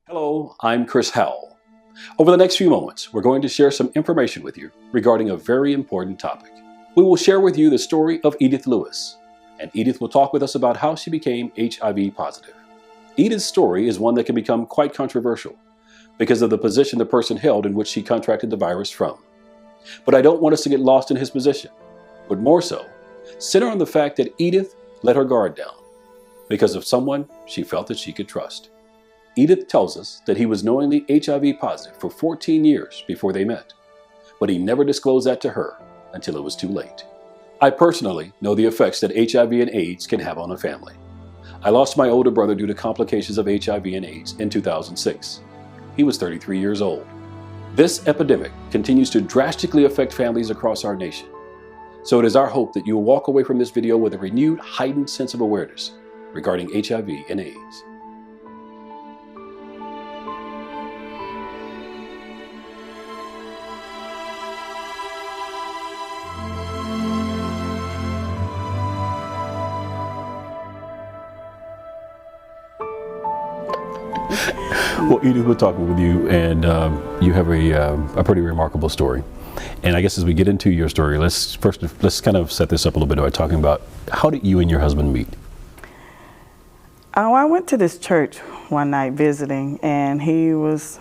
Hello, I'm Chris Howell. Over the next few moments, we're going to share some information with you regarding a very important topic. We will share with you the story of Edith Lewis, and Edith will talk with us about how she became HIV positive. Edith's story is one that can become quite controversial because of the position the person held in which she contracted the virus from. But I don't want us to get lost in his position, but more so, center on the fact that Edith let her guard down because of someone she felt that she could trust. Edith tells us that he was knowingly HIV positive for 14 years before they met, but he never disclosed that to her until it was too late. I personally know the effects that HIV and AIDS can have on a family. I lost my older brother due to complications of HIV and AIDS in 2006. He was 33 years old. This epidemic continues to drastically affect families across our nation. So it is our hope that you will walk away from this video with a renewed, heightened sense of awareness regarding HIV and AIDS. Well, Edith, we're talking with you, and you have a pretty remarkable story. And I guess as we get into your story, let's kind of set this up a little bit by talking about how did you and your husband meet? Oh, I went to this church one night visiting, and he was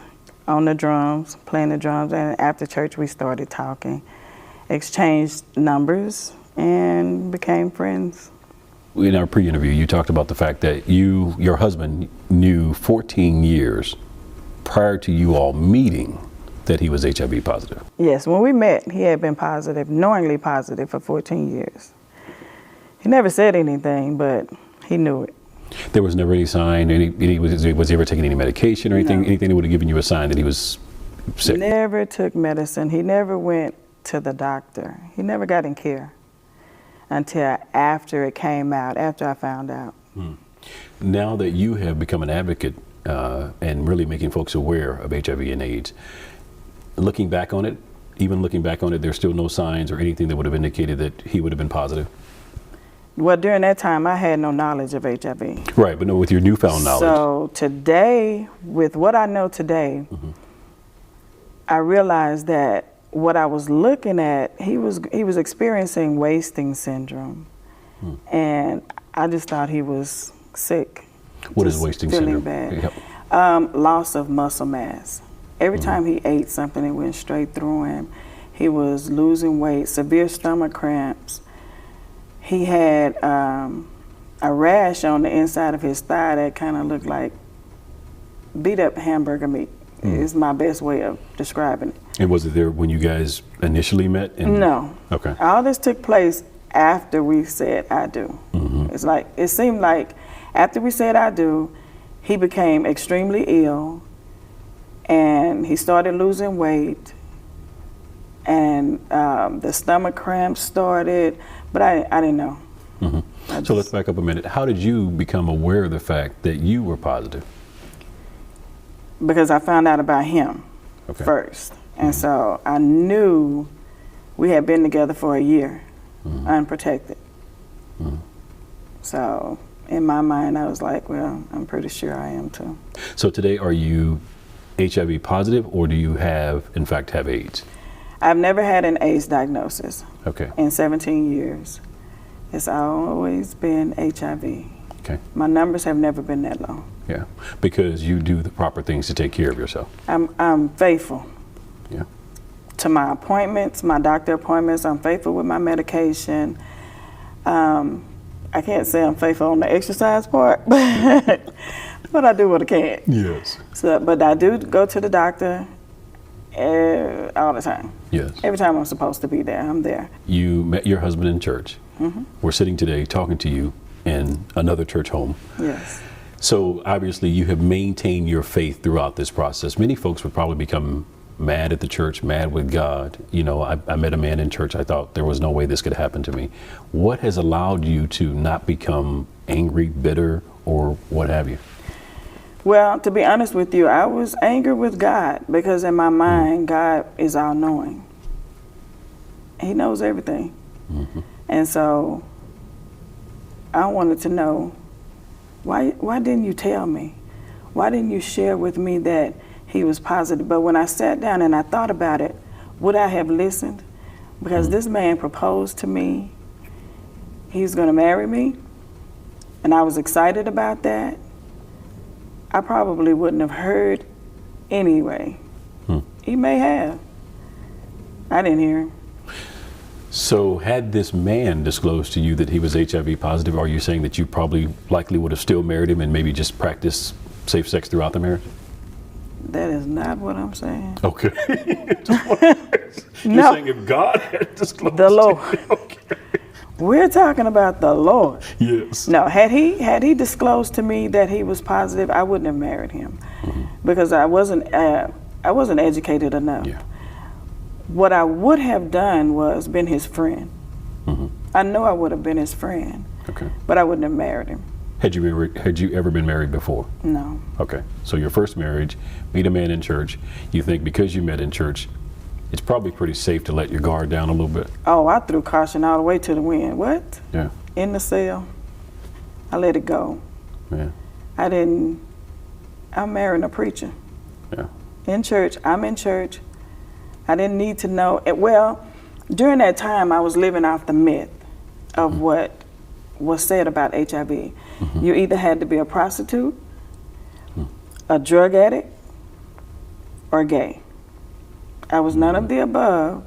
on the drums, playing the drums, and after church we started talking, exchanged numbers, and became friends. In our pre-interview, you talked about the fact that your husband knew 14 years prior to you all meeting that he was HIV positive. Yes, when we met, he had been positive, knowingly positive for 14 years. He never said anything, but he knew it. There was never any sign, was he ever taking any medication or anything, No. anything that would have given you a sign that he was sick? Never took medicine. He never went to the doctor. He never got in care until after it came out, after I found out. Now that you have become an advocate and really making folks aware of HIV and AIDS, looking back on it, there's still no signs or anything that would have indicated that he would have been positive? Well, during that time, I had no knowledge of HIV. Right, but no, with your newfound knowledge. So today, with what I know today, I realized that what I was looking at, he was experiencing wasting syndrome, and I just thought he was sick. What is wasting syndrome? Feeling bad. Loss of muscle mass. Every time he ate something, it went straight through him. He was losing weight, severe stomach cramps. He had a rash on the inside of his thigh that kind of looked like beat up hamburger meat. Is my best way of describing it. And was it there when you guys initially met? No. Okay. All this took place after we said I do. It seemed like after we said I do, he became extremely ill, and he started losing weight, and the stomach cramps started, but I didn't know. So let's back up a minute. How did you become aware of the fact that you were positive? Because I found out about him first. And so I knew we had been together for a year, unprotected. So in my mind, I was like, well, I'm pretty sure I am too. So today, are you HIV positive, or do you in fact have AIDS? I've never had an AIDS diagnosis. Okay. In 17 years. It's always been HIV. Okay. My numbers have never been that low. Yeah, because you do the proper things to take care of yourself. I'm faithful. Yeah. To my appointments, my doctor appointments, I'm faithful with my medication. I can't say I'm faithful on the exercise part, but I do what I can. Yes. So, but I do go to the doctor all the time. Yes. Every time I'm supposed to be there, I'm there. You met your husband in church. We're sitting today talking to you in another church home. Yes. So obviously you have maintained your faith throughout this process. Many folks would probably become mad at the church, mad with God. You know, I met a man in church, I thought there was no way this could happen to me. What has allowed you to not become angry, bitter, or what have you? Well, to be honest with you, I was angry with God because in my mind, God is all-knowing. He knows everything. And so I wanted to know, why didn't you tell me? why didn't you share with me that he was positive? But when I sat down and I thought about it, would I have listened? Because this man proposed to me. He's going to marry me. And I was excited about that. I probably wouldn't have heard anyway. He may have. I didn't hear him. So had this man disclosed to you that he was HIV positive, are you saying that you probably likely would have still married him and maybe just practiced safe sex throughout the marriage? That is not what I'm saying. Okay. You're No. saying if God had disclosed The Lord. to you, okay. We're talking about the Lord. Yes. No, had he disclosed to me that he was positive, I wouldn't have married him because I wasn't educated enough. Yeah. What I would have done was been his friend. I know I would have been his friend, Okay. but I wouldn't have married him. Had you ever been married before? No. Okay. So your first marriage, meet a man in church. You think because you met in church, it's probably pretty safe to let your guard down a little bit. Oh, I threw caution all the way to the wind. What? Yeah. In the cell. I let it go. Yeah. I'm marrying a preacher. Yeah. In church. I'm in church. I didn't need to know. Well, during that time, I was living off the myth of what was said about HIV. You either had to be a prostitute, a drug addict, or gay. I was none of the above.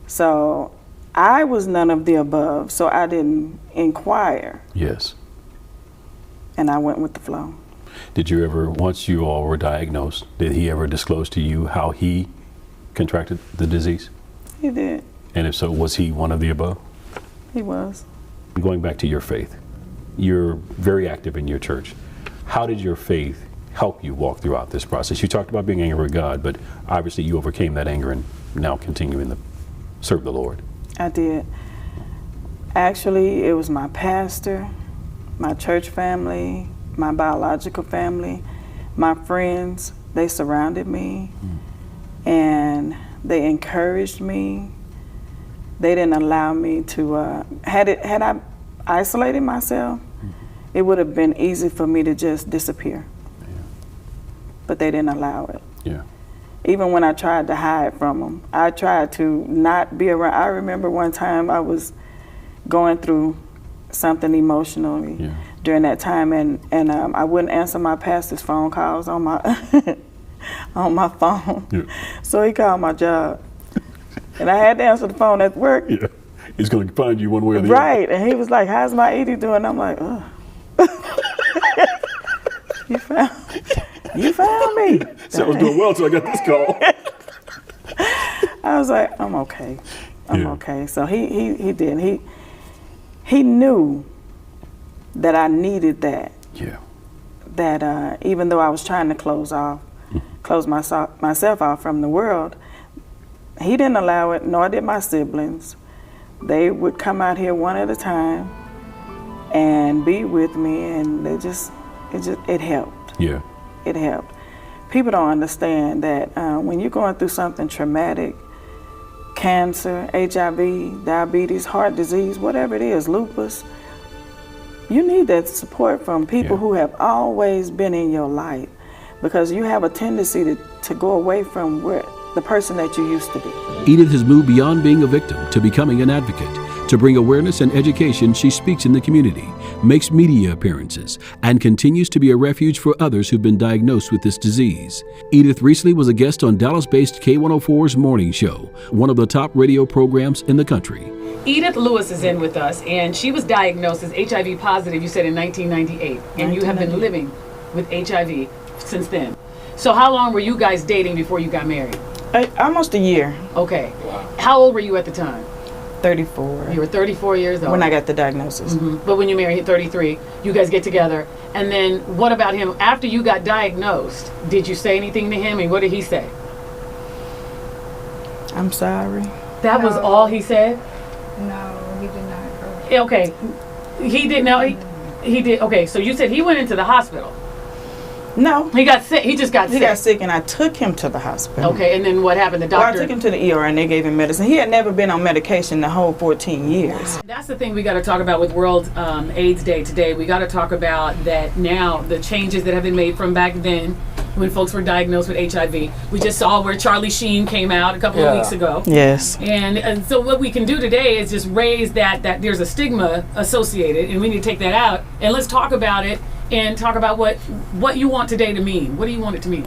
So I was none of the above, so I didn't inquire. Yes. And I went with the flow. Did you ever, once you all were diagnosed, did he ever disclose to you how he contracted the disease? He did. And if so, was he one of the above? He was. Going back to your faith, you're very active in your church. How did your faith help you walk throughout this process? You talked about being angry with God, but obviously you overcame that anger and now continue to serve the Lord. I did. Actually, it was my pastor, my church family, my biological family, my friends. They surrounded me and they encouraged me. They didn't allow me to, had I isolated myself, it would have been easy for me to just disappear. Yeah. But they didn't allow it. Yeah. Even when I tried to hide from them, I tried to not be around. I remember one time I was going through something emotionally during that time, and I wouldn't answer my pastor's phone calls on my on my phone. Yeah. So he called my job, and I had to answer the phone at work. Yeah, he's going to find you one way or the other. Right, and he was like, "How's my Edie doing?" I'm like, "Ugh." You found me. So I was doing well until I got this call. I was like, I'm okay. I'm okay. So he did. He knew that I needed that. Yeah. That even though I was trying to close myself off from the world, he didn't allow it, nor did my siblings. They would come out here one at a time and be with me, and it helped. Yeah. It helped. People don't understand that when you're going through something traumatic, cancer, HIV, diabetes, heart disease, whatever it is, lupus, you need that support from people who have always been in your life, because you have a tendency to go away from the person that you used to be. Edith has moved beyond being a victim to becoming an advocate. To bring awareness and education, she speaks in the community, makes media appearances, and continues to be a refuge for others who've been diagnosed with this disease. Edith recently was a guest on Dallas-based K104's Morning Show, one of the top radio programs in the country. Edith Lewis is in with us, and she was diagnosed as HIV positive, you said, in 1998, and you have been living with HIV since then. So how long were you guys dating before you got married? Almost a year. Okay. How old were you at the time? 34. You were 34 years old. When I got the diagnosis. But when you married, 33, you guys get together. And then what about him? After you got diagnosed, did you say anything to him, and what did he say? I'm sorry. That was all he said? No, he did not. Okay. He did. Now, he did. Okay, so you said he went into the hospital. No. He got sick. He just got sick. He got sick, and I took him to the hospital. Okay, and then what happened? The Well, doctor. I took him to the ER, and they gave him medicine. He had never been on medication the whole 14 years. That's the thing we got to talk about with World AIDS Day today. We got to talk about that now, the changes that have been made from back then when folks were diagnosed with HIV. We just saw where Charlie Sheen came out a couple of weeks ago. Yes. And so what we can do today is just raise that there's a stigma associated, and we need to take that out. And let's talk about it and talk about what you want today to mean. What do you want it to mean?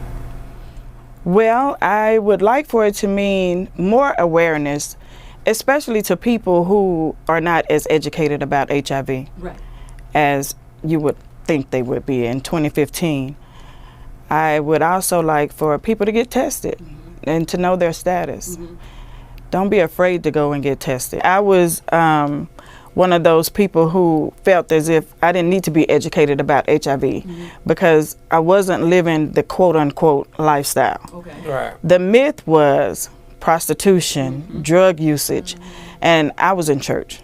Well, I would like for it to mean more awareness, especially to people who are not as educated about HIV as you would think they would be in 2015. I would also like for people to get tested and to know their status. Don't be afraid to go and get tested. I was one of those people who felt as if I didn't need to be educated about HIV because I wasn't living the quote-unquote lifestyle. Right. The myth was prostitution, drug usage, and I was in church.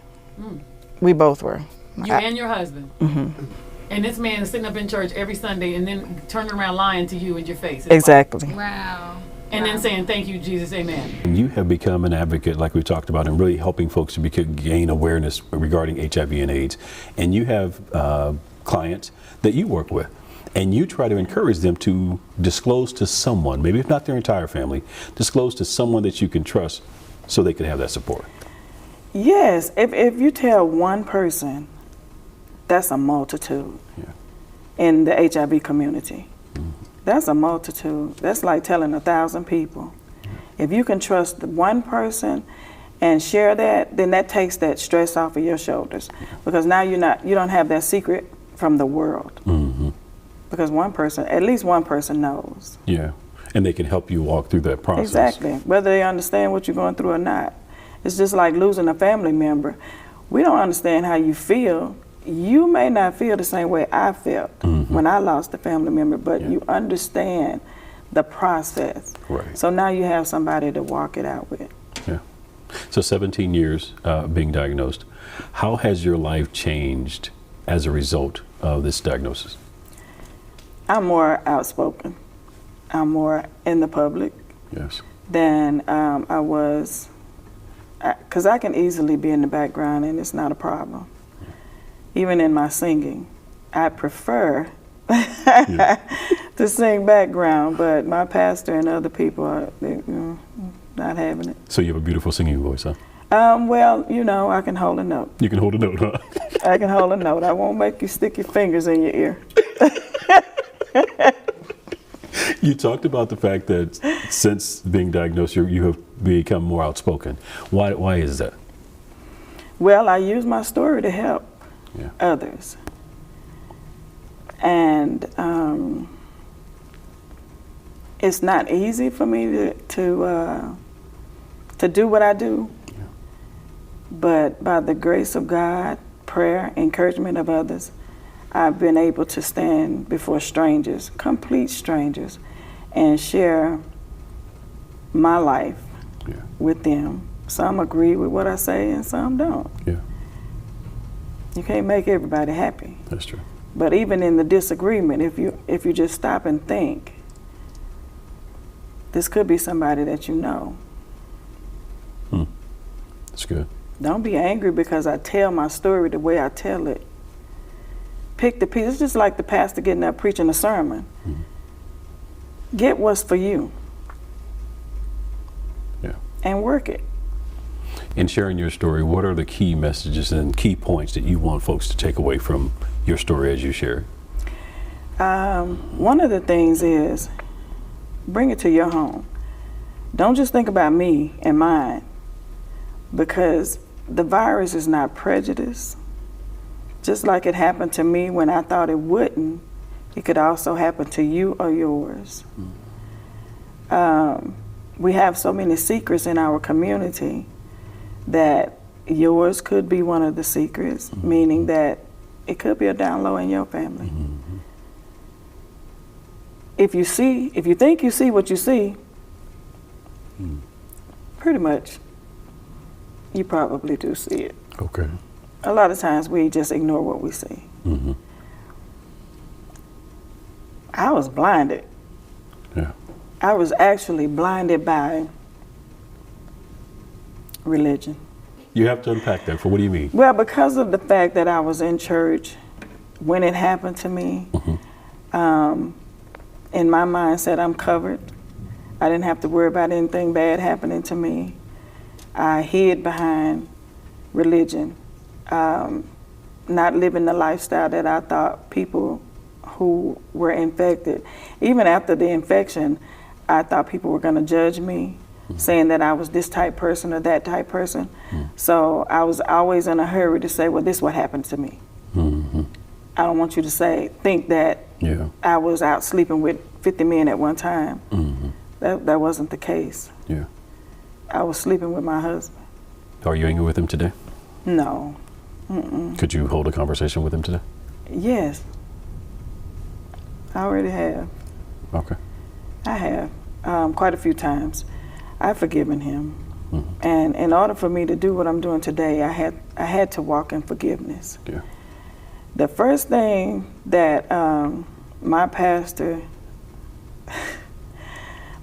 We both were. You and your husband. And this man is sitting up in church every Sunday and then turning around lying to you in your face. Exactly. Wow. And then saying, thank you, Jesus, amen. And you have become an advocate, like we talked about, and really helping folks to gain awareness regarding HIV and AIDS. And you have clients that you work with, and you try to encourage them to disclose to someone, maybe if not their entire family, disclose to someone that you can trust so they can have that support. Yes, if you tell one person, that's a multitude in the HIV community. That's a multitude. That's like telling 1,000 people. If you can trust one person and share that, then that takes that stress off of your shoulders, because now you don't have that secret from the world. Because one person, at least one person knows. Yeah, and they can help you walk through that process. Exactly, whether they understand what you're going through or not. It's just like losing a family member. We don't understand how you feel. You may not feel the same way I felt when I lost a family member, but you understand the process. Right. So now you have somebody to walk it out with. Yeah. So 17 years being diagnosed. How has your life changed as a result of this diagnosis? I'm more outspoken. I'm more in the public than I was, because I can easily be in the background and it's not a problem. Even in my singing, I prefer to sing background, but my pastor and other people are not having it. So you have a beautiful singing voice, huh? Well, I can hold a note. You can hold a note, huh? I can hold a note. I won't make you stick your fingers in your ear. You talked about the fact that since being diagnosed, you have become more outspoken. Why is that? Well, I use my story to help others. And it's not easy for me to do what I do, but by the grace of God, prayer, encouragement of others, I've been able to stand before strangers, complete strangers, and share my life with them. Some agree with what I say and some don't. Yeah. You can't make everybody happy. That's true. But even in the disagreement, if you just stop and think, this could be somebody that you know. That's good. Don't be angry because I tell my story the way I tell it. Pick the piece. It's just like the pastor getting up preaching a sermon. Get what's for you. Yeah. And work it. In sharing your story, what are the key messages and key points that you want folks to take away from your story as you share it? One of the things is bring it to your home. Don't just think about me and mine, because the virus is not prejudice. Just like it happened to me when I thought it wouldn't, it could also happen to you or yours. We have so many secrets in our community that yours could be one of the secrets, meaning that it could be a down low in your family. If you think you see what you see, pretty much you probably do see it. Okay. A lot of times we just ignore what we see. I was blinded. Yeah. I was actually blinded by religion. You have to unpack that. For what do you mean? Well, because of the fact that I was in church when it happened to me, in my mindset, I'm covered. I didn't have to worry about anything bad happening to me. I hid behind religion, not living the lifestyle that I thought people who were infected, even after the infection, I thought people were going to judge me, saying that I was this type person or that type person. So I was always in a hurry to say, well, this is what happened to me. I don't want you to think that I was out sleeping with 50 men at one time. That wasn't the case. Yeah. I was sleeping with my husband. Are you angry with him today? No. Could you hold a conversation with him today? Yes. I already have. Okay. I have, quite a few times. I've forgiven him. And in order for me to do what I'm doing today, I had to walk in forgiveness. Yeah. The first thing that my pastor,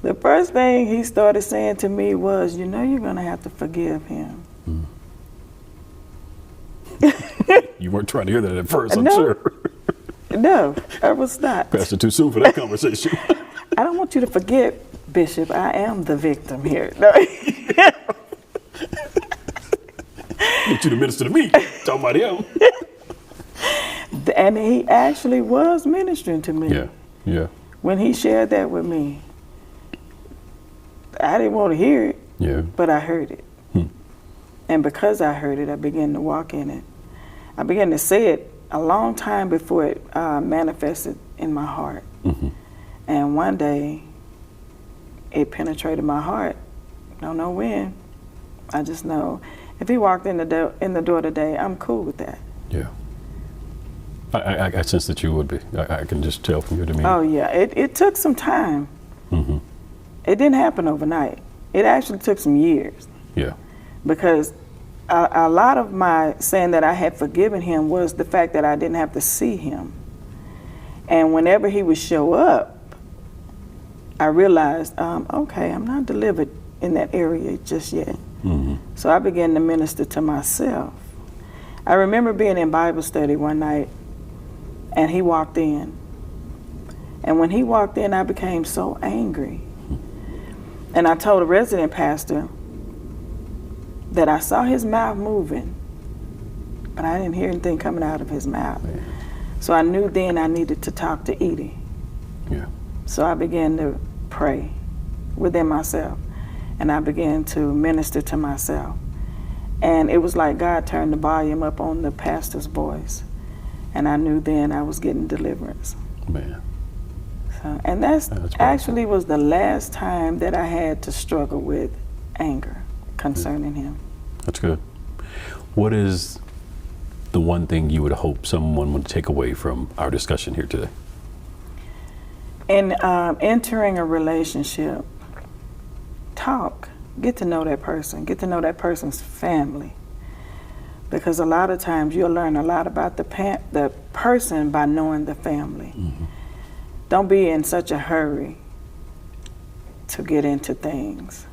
the first thing he started saying to me was, you know, you're going to have to forgive him. You weren't trying to hear that at first, I'm No. sure. No, I was not. Pastor, too soon for that conversation. I don't want you to forget, Bishop, I am the victim here. No. I want you to minister to me, talking about him. And he actually was ministering to me. Yeah, yeah, When he shared that with me, I didn't want to hear it, yeah. but I heard it. And because I heard it, I began to walk in it. I began to say it a long time before it manifested in my heart. And one day, it penetrated my heart. Don't know when. I just know if he walked in the door today, I'm cool with that. Yeah. I sense that you would be. I can just tell from your demeanor. Oh yeah, it took some time. It didn't happen overnight. It actually took some years. Yeah. Because a lot of my saying that I had forgiven him was the fact that I didn't have to see him. And whenever he would show up, I realized, okay, I'm not delivered in that area just yet. So I began to minister to myself. I remember being in Bible study one night, and he walked in. And when he walked in, I became so angry. And I told the resident pastor that I saw his mouth moving, but I didn't hear anything coming out of his mouth. So I knew then I needed to talk to Edith. Yeah. So I began to pray within myself, and I began to minister to myself. And it was like God turned the volume up on the pastor's voice, and I knew then I was getting deliverance. Man. So, and that's actually was the last time that I had to struggle with anger concerning him. That's good. What is the one thing you would hope someone would take away from our discussion here today? In entering a relationship, talk. Get to know that person. Get to know that person's family. Because a lot of times you'll learn a lot about the person by knowing the family. Don't be in such a hurry to get into things.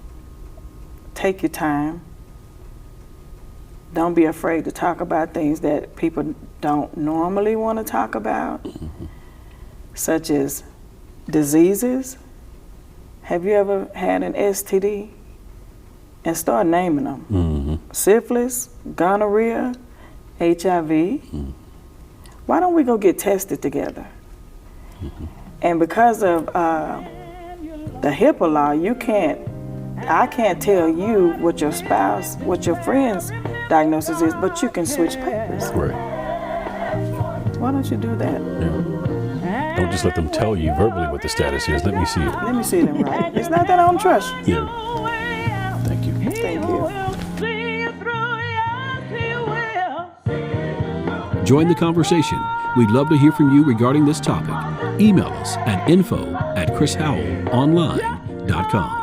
Take your time. Don't be afraid to talk about things that people don't normally want to talk about, such as diseases. Have you ever had an STD? And start naming them. Syphilis, gonorrhea, HIV. Why don't we go get tested together? And because of the HIPAA law, I can't tell you what your spouse, what your friend's diagnosis is, but you can switch papers. Right. Why don't you do that? Yeah. Don't just let them tell you verbally what the status is. Let me see it. Let me see it in writing. It's not that I don't trust you. Yeah. Thank you. Thank you. Join the conversation. We'd love to hear from you regarding this topic. Email us at info@chrishowellonline.com.